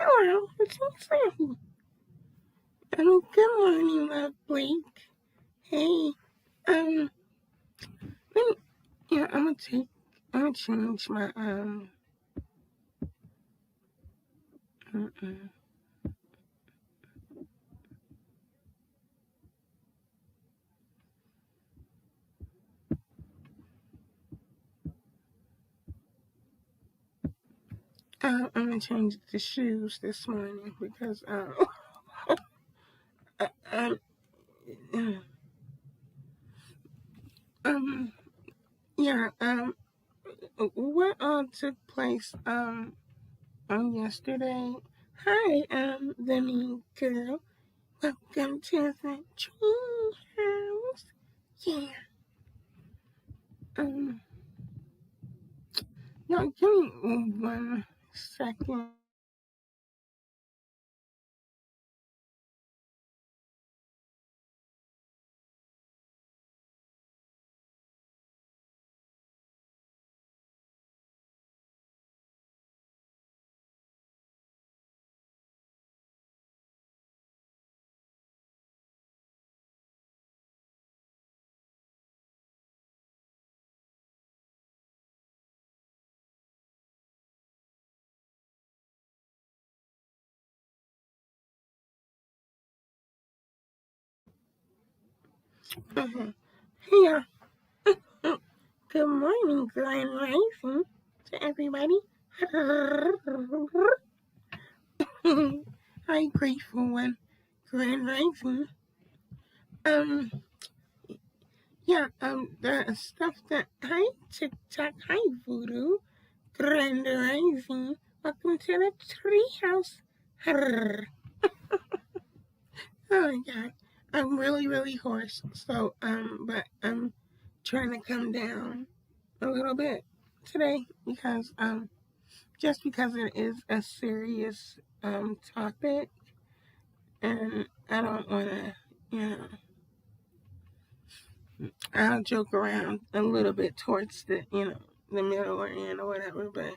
Hello, it's me, Sammy. Good morning, love Blake. Hey, um, let me, yeah, I'm gonna change my, mm-mm. I'm gonna change the shoes this morning because, I, I, um, yeah, what all took place, on yesterday? Hi, the mean girl. Welcome to the tree house. Yeah, um, y'all give me 1 second. Here. Good morning, Grand Rising to everybody. Hi, grateful one. Grand Rising. Um, yeah, the stuff that, hi, TikTok, hi, Voodoo. Grand Rising. Welcome to the treehouse. Oh my god. I'm really, really hoarse. So, but I'm trying to come down a little bit today because, just because it is a serious, topic, and I don't want to, you know, I'll joke around a little bit towards the, the middle or end or whatever, but,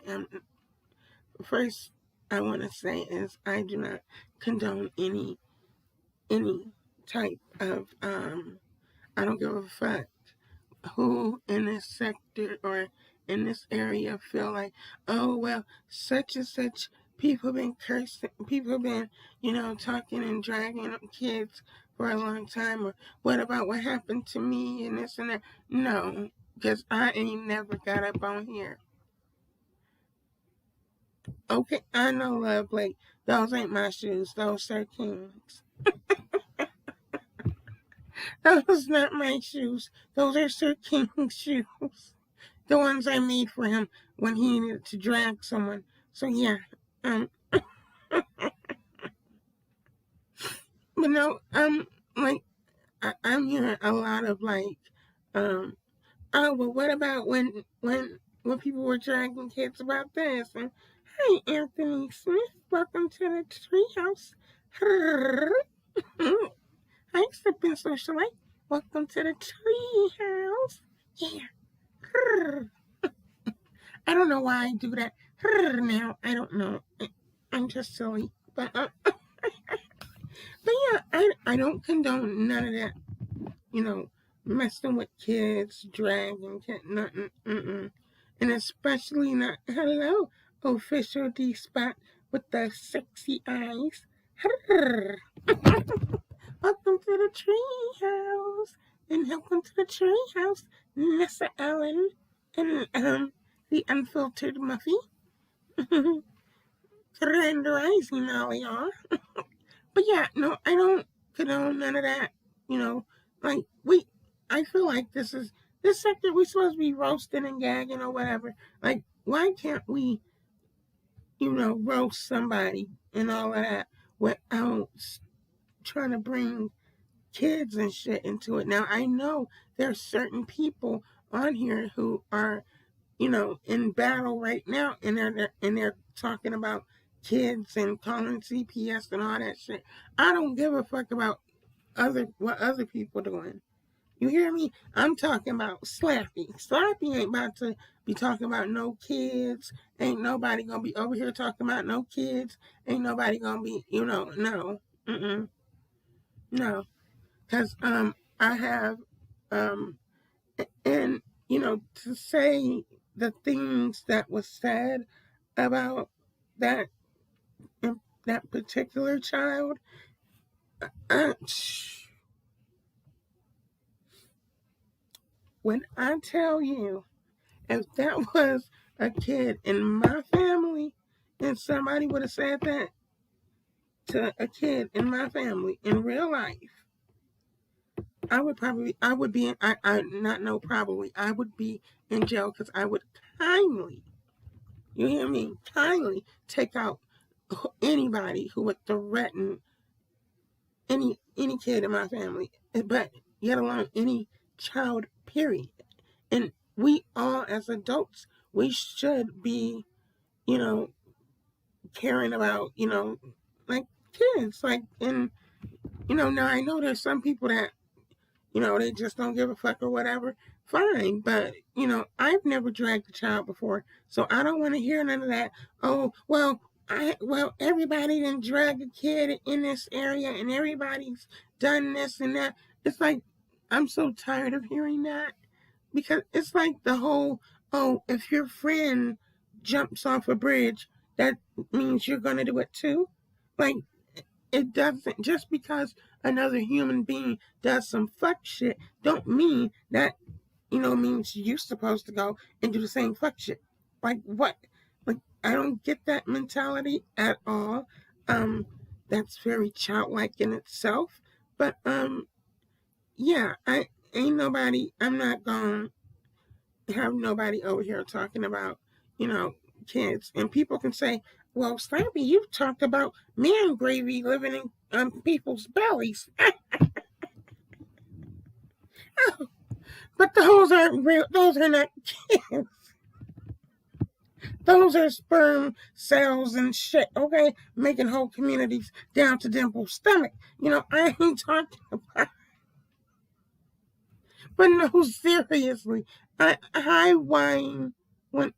first I want to say is I do not condone any type of, I don't give a fuck who in this sector or in this area feel like, oh well, such and such people been cursing, people been, talking and dragging up kids for a long time, or what about what happened to me and this and that. No, because I ain't never got up on here. Okay, I know, love, like, those ain't my shoes, those are King's. Those not my shoes. Those are Sir King's shoes. The ones I made for him when he needed to drag someone. So yeah, um, but no, like I'm hearing a lot of like, um, oh, but what about when people were dragging kids about this? And hi, Anthony Smith, welcome to the treehouse. Hi, Sipping Socialite, welcome to the treehouse. Yeah. I don't know why I do that now. I don't know. I'm just silly. But yeah, I don't condone none of that. You know, messing with kids, dragging kids, nothing. Mm-mm. And especially not, hello, official D Spot with the sexy eyes. Welcome to the tree house. And welcome to the tree house, Nessa Ellen and the unfiltered Muffy. Grand Rising, all y'all. But yeah, no, I don't condone none of that. You know, like I feel like this sector. We supposed to be roasting and gagging or whatever. Like, why can't we, roast somebody and all of that without trying to bring kids and shit into it? Now I know there's certain people on here who are, in battle right now, and they're talking about kids and calling CPS and all that shit. I don't give a fuck about what other people doing. You hear me? I'm talking about Slappy. Slappy ain't about to be talking about no kids. Ain't nobody gonna be over here talking about no kids. Ain't nobody gonna be, no. No. Cause I have um and to say the things that was said about that that particular child, uh, when I tell you, if that was a kid in my family and somebody would have said that to a kid in my family in real life, I would be, I not know probably, I would be in jail because I would kindly, you hear me, kindly take out anybody who would threaten any kid in my family, but yet alone any child, period. And we all as adults, we should be, you know, caring about, like kids. Like, and, now I know there's some people that, they just don't give a fuck or whatever. Fine. But, I've never dragged a child before. So I don't want to hear none of that. Oh, well, everybody done drag a kid in this area and everybody's done this and that. It's like, I'm so tired of hearing that because it's like the whole, oh, if your friend jumps off a bridge, that means you're going to do it too. Like, it doesn't, just because another human being does some fuck shit, don't mean that, means you're supposed to go and do the same fuck shit. Like, what? Like, I don't get that mentality at all. That's very childlike in itself. But, yeah, I'm not going to have nobody over here talking about, you know, kids. And people can say, well, Slappy, you've talked about man gravy living in people's bellies. But those aren't real, those are not kids. Those are sperm cells and shit, okay? Making whole communities down to Dimple's stomach. I ain't talking about. But no, seriously. Hi, wine. When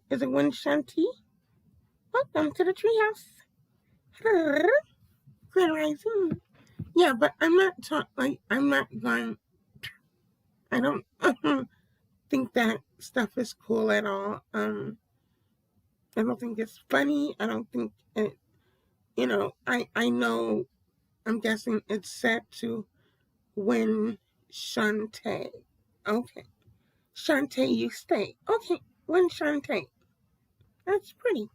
is it when Shanti? Welcome to the treehouse. Grand rising. Yeah, but I'm not talking. Like, I'm not going. I don't think that stuff is cool at all. I don't think it's funny. I don't think it. I know. I'm guessing it's set to win Shantae. Okay, Shantae, you stay. Okay, win Shantae. That's pretty.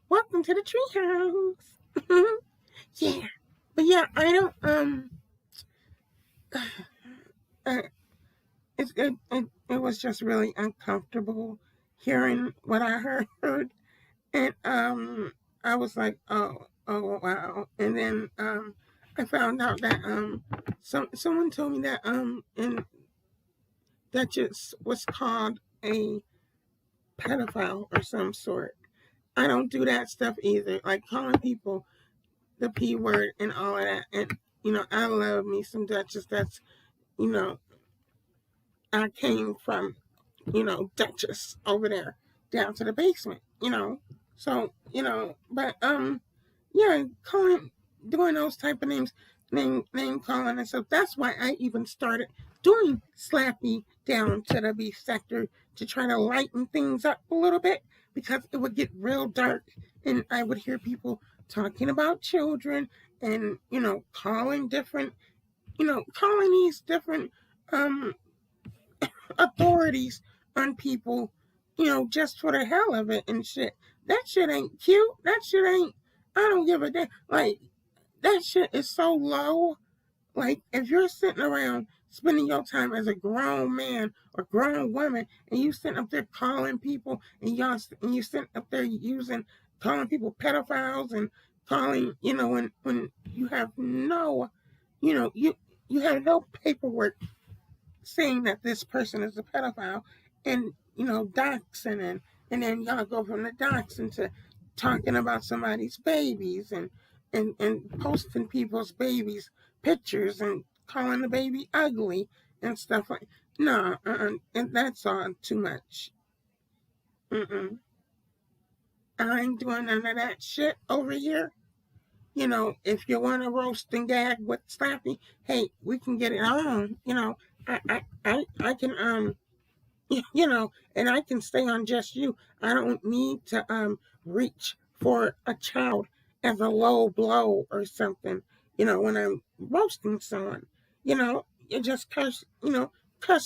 Welcome to the treehouse. Yeah, but yeah, I don't. Uh, it was just really uncomfortable hearing what I heard, and I was like, oh wow, and then I found out that someone told me that and that just was called a pedophile or some sort. I don't do that stuff either, like calling people the P word and all of that. And I love me some Duchess. That's you know I came from Duchess over there down to the basement. So, but yeah, calling doing those type of names, name calling and stuff. That's why I even started doing Slappy down to the beef sector to try to lighten things up a little bit because it would get real dark and I would hear people talking about children and calling these different um authorities on people, just for the hell of it and shit. That shit ain't cute. That shit ain't. I don't give a damn. Like, that shit is so low. Like, if you're sitting around spending your time as a grown man or grown woman and you sitting up there calling people and you sitting up there calling people pedophiles and calling, when you have no, you have no paperwork saying that this person is a pedophile and doxing and then y'all go from the doxing to talking about somebody's babies and posting people's babies pictures and calling the baby ugly and stuff like. No, and that's all too much. Mm-mm. I ain't doing none of that shit over here. If you want to roast and gag with Slappy, hey, we can get it on. I can and I can stay on just you. I don't need to reach for a child as a low blow or something. When I'm roasting someone, you just cuss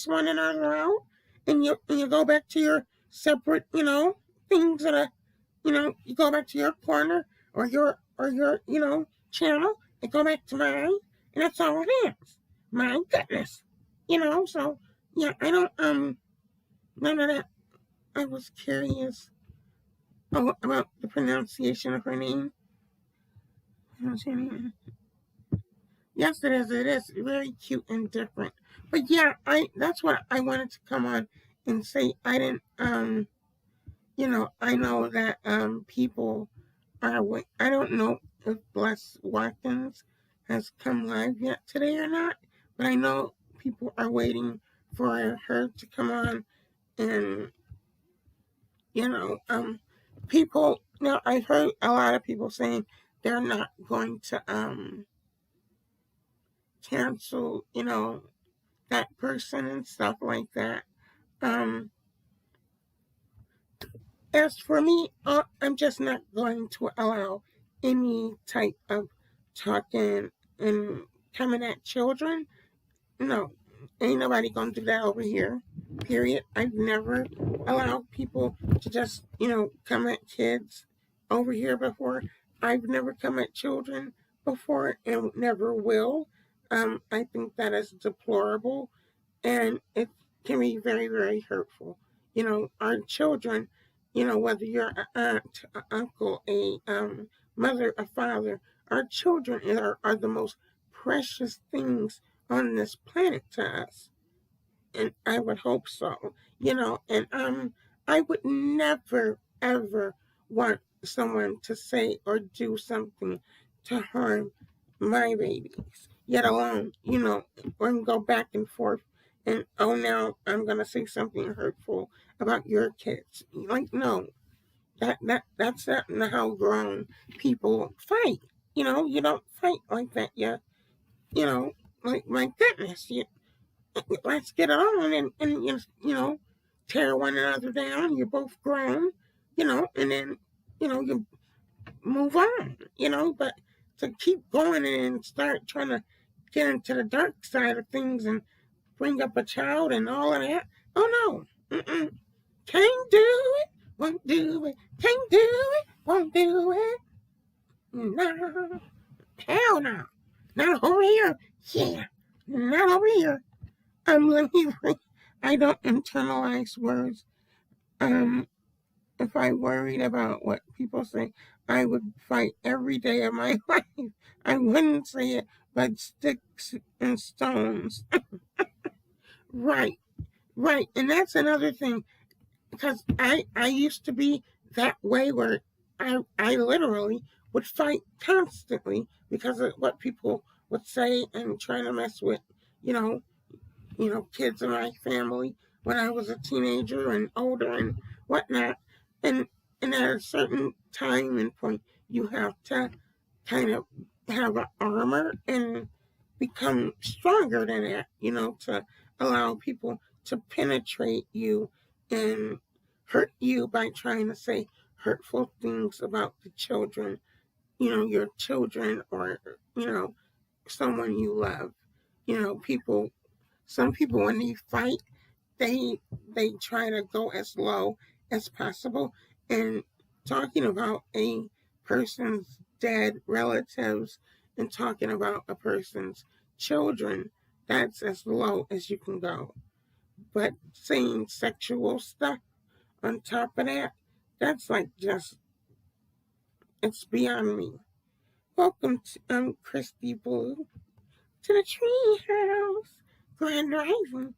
one another out, and you go back to your separate, things that are, you go back to your corner or your channel and go back to mine, and that's all it is. My goodness, so yeah, I don't none of that. I was curious about the pronunciation of her name. Yes, it is. It is very cute and different. But yeah, that's what I wanted to come on and say. I didn't I know that people are I don't know if Bless Watkins has come live yet today or not, but I know people are waiting for her to come on and people I've heard a lot of people saying they're not going to cancel, that person and stuff like that. Um as for me, I'm just not going to allow any type of talking and coming at children. No, ain't nobody gonna do that over here. Period. I've never allowed people to just, come at kids over here before. I've never come at children before and never will. I think that is deplorable and it can be very, very hurtful. Our children, whether you're an aunt, an uncle, a mother, a father, our children are the most precious things on this planet to us. And I would hope so, and I would never, ever want someone to say or do something to harm my babies, yet alone, or go back and forth and oh now I'm gonna say something hurtful about your kids. Like no, that's not how grown people fight. You don't fight like that. You know, like my goodness, let's get it on and tear one another down. You're both grown, and then you move on, but to keep going and start trying to get into the dark side of things and bring up a child and all of that. Oh no, can't do it, won't do it, can't do it, won't do it. No, hell no, not over here. Yeah, not over here. Let me bring. I don't internalize words. Um, if I worried about what people say, I would fight every day of my life. I wouldn't say it, but sticks and stones. Right, right. And that's another thing because I used to be that way where I literally would fight constantly because of what people would say and trying to mess with, you know, kids in my family when I was a teenager and older and whatnot. And and at a certain time and point, you have to kind of have an armor and become stronger than that, to allow people to penetrate you and hurt you by trying to say hurtful things about the children, your children or, someone you love. People some people when they fight, they they try to go as low as possible. And talking about a person's dead relatives and talking about a person's children, that's as low as you can go. But saying sexual stuff on top of that, that's like just it's beyond me. Welcome to Christy Blue to the tree house. Grand Rising.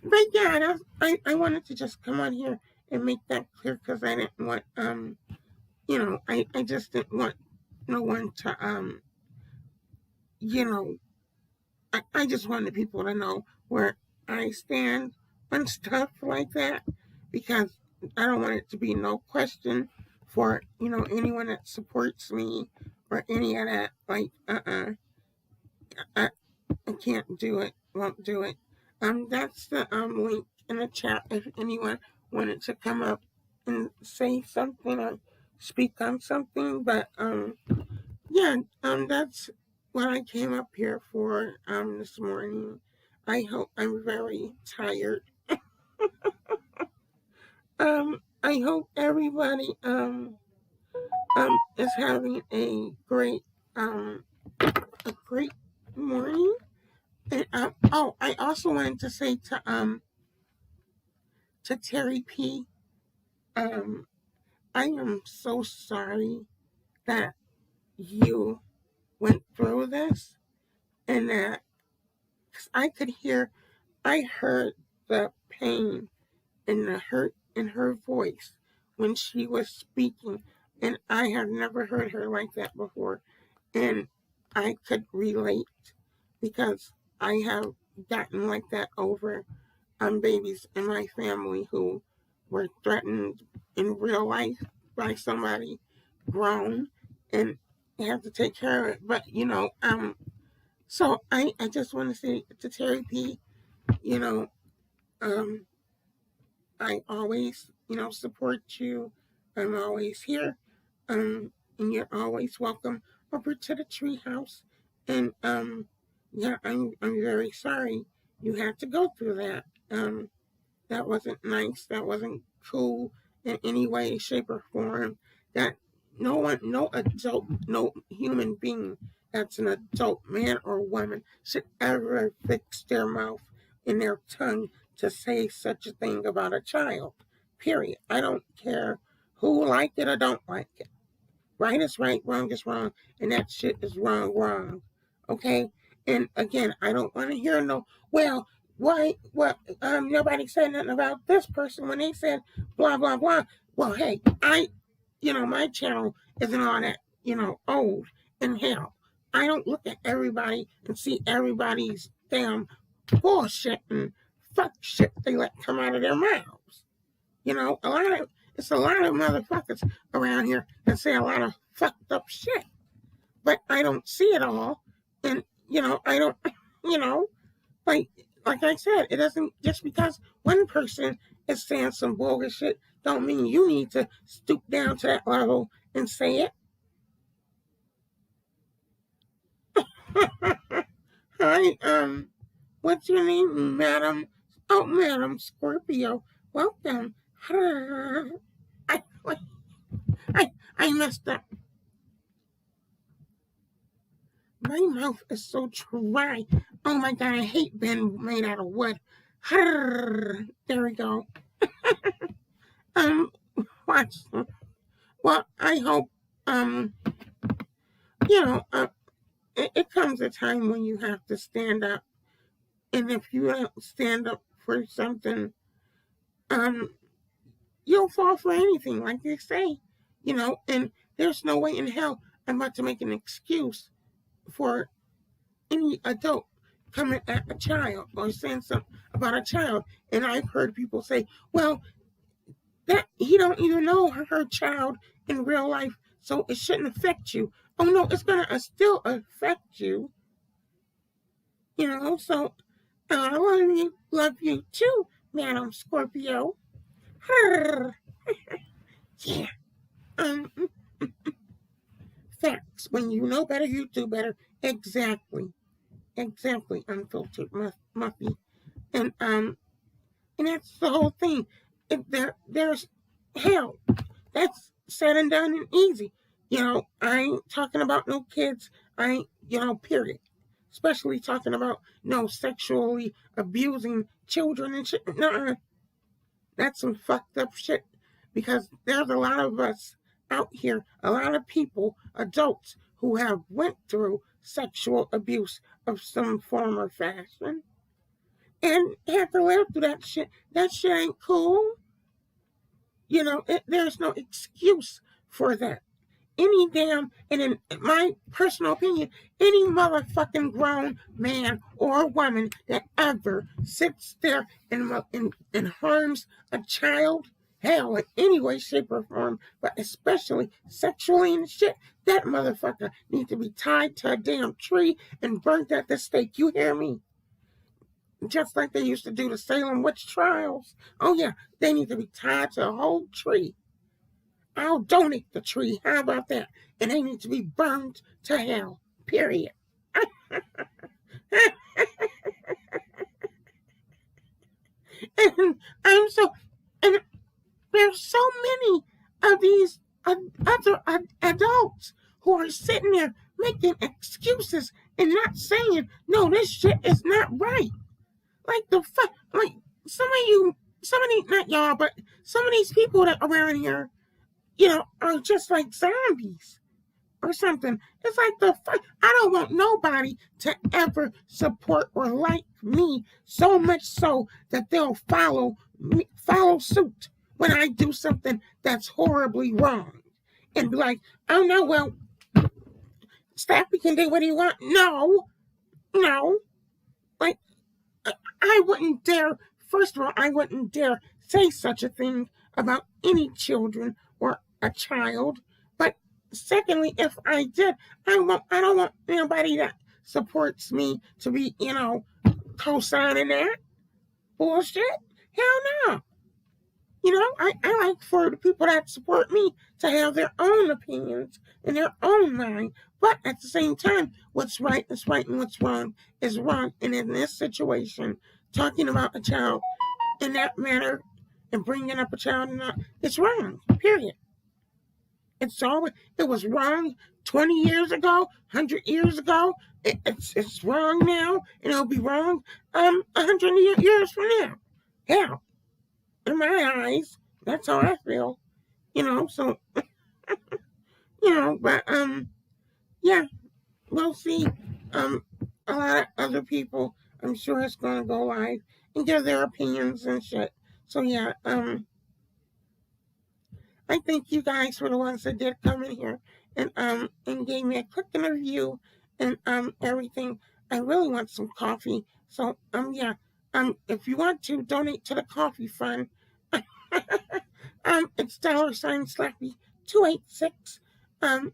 But yeah, I wanted to just come on here and make that clear because I didn't want I just didn't want no one to you know I just wanted people to know where I stand on stuff like that, because I don't want it to be no question for anyone that supports me or any of that. Like, I, I can't do it. Won't do it. That's the link in the chat if anyone wanted to come up and say something or speak on something. But yeah, that's what I came up here for this morning. I hope I'm very tired. I hope everybody is having a great morning. And oh, I also wanted to say to Terry P. Um, I am so sorry that you went through this, and that 'cause I heard the pain and the hurt in her voice when she was speaking, and I have never heard her like that before, and I could relate because I have gotten like that over babies in my family who were threatened in real life by somebody grown, and have to take care of it. But so I just want to say to Terry P, you know, um, I always support you. I'm always here, and you're always welcome over to the treehouse. And yeah, I'm very sorry you had to go through that. That wasn't nice. That wasn't cool in any way, shape, or form. That no one, no adult, no human being that's an adult, man or woman, should ever fix their mouth and their tongue to say such a thing about a child. Period. I don't care who like it or don't like it. Right is right, wrong is wrong, and that shit is wrong, wrong. Okay? And again, I don't want to hear no, well, why, what, nobody said nothing about this person when they said blah, blah, blah. Well, hey, my channel isn't all that, old and hell. I don't look at everybody and see everybody's damn bullshit and fuck shit they let come out of their mouths. It's a lot of motherfuckers around here that say a lot of fucked up shit, but I don't see it all, and I don't, you know, like like I said, it doesn't just because one person is saying some bogus shit don't mean you need to stoop down to that level and say it. Hi, what's your name, Madam? Oh, Madam Scorpio, welcome. I, I messed up. My mouth is so dry. Oh my god, I hate being made out of wood. There we go. Um, watch. Well, I hope, um, you know, uh, it comes a time when you have to stand up. And if you don't stand up for something, um, you'll fall for anything, like they say, and there's no way in hell I'm about to make an excuse for any adult coming at a child or saying something about a child. And I've heard people say, well, that he don't even know her child in real life, so it shouldn't affect you. Oh no, it's gonna still affect you, so I love you too, Madam Scorpio. Yeah. Um, Facts. When you know better, you do better. Exactly. Exactly. Unfiltered Muffy. And that's the whole thing. There's hell. That's said and done and easy. I ain't talking about no kids. I ain't, period. Especially talking about no sexually abusing children and shit. Nuh-uh. That's some fucked up shit. Because there's a lot of us out here, a lot of people, adults, who have went through sexual abuse of some form or fashion and have to live through that shit. That shit ain't cool. There's no excuse for that. any damn, and in my personal opinion, any motherfucking grown man or woman that ever sits there and harms a child, hell, in any way, shape, or form, but especially sexually and shit, that motherfucker needs to be tied to a damn tree and burnt at the stake. You hear me? Just like they used to do the Salem witch trials. Oh yeah, they need to be tied to a whole tree. I'll donate the tree. How about that? And they need to be burned to hell. Period. And I'm so, and there's so many of these other adults who are sitting there making excuses and not saying, no, this shit is not right. Like the fuck, like some of you, some of these, not y'all, but some of these people that are around here, are just like zombies or something. It's like the fuck. I don't want nobody to ever support or like me so much so that they'll follow suit when I do something that's horribly wrong and be like, oh no, well, Staffy can do what he wants. No, like I wouldn't dare. First of all, I wouldn't dare say such a thing about any children or a child. But secondly, if I did, I don't want anybody that supports me to be, co-signing that bullshit. Hell no. I like for the people that support me to have their own opinions and their own mind. But at the same time, what's right is right and what's wrong is wrong. And in this situation, talking about a child in that manner and bringing up a child it's wrong, period. It was wrong 20 years ago, 100 years ago. It's wrong now, and it'll be wrong 100 years from now. Hell, in my eyes, that's how I feel. So but yeah, we'll see. A lot of other people, I'm sure, it's gonna go live and give their opinions and shit. So yeah, I thank you guys for the ones that did come in here and gave me a quick interview and everything. I really want some coffee. So yeah. If you want to donate to the coffee fund, it's $Slappy286. And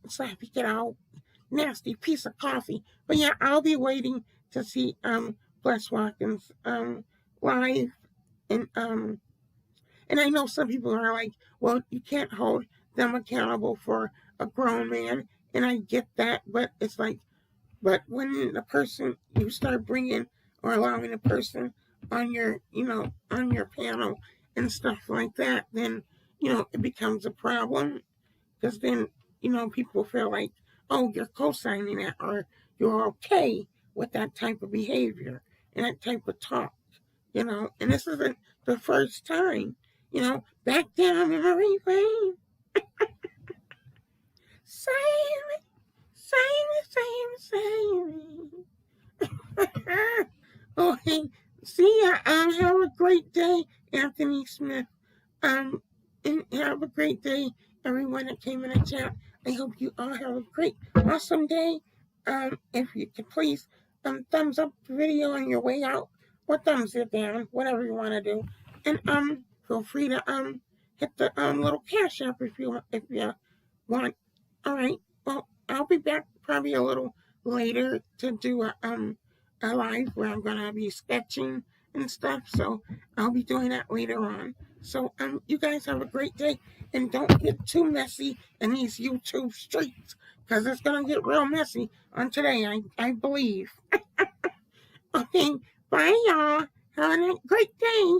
Slappy get out nasty piece of coffee. But yeah, I'll be waiting to see Bless Watkins live and I know some people are like, well, you can't hold them accountable for a grown man, and I get that, but it's like, but when the person, you start bringing or allowing a person on your, on your panel and stuff like that, then, it becomes a problem, because then, people feel like, oh, you're co-signing that, or you're okay with that type of behavior and that type of talk, and this isn't the first time. Back down memory lane. Save me. Okay, see ya. Have a great day, Anthony Smith. And have a great day, everyone that came in the chat. I hope you all have a great, awesome day. If you could please thumbs up the video on your way out, or thumbs it down, whatever you want to do. And feel free to hit the little cash app if you want. All right. Well, I'll be back probably a little later to do a live where I'm gonna be sketching and stuff. So I'll be doing that later on. So you guys have a great day, and don't get too messy in these YouTube streets, because it's gonna get real messy on today. I believe. Okay. Bye, y'all. Have a great day.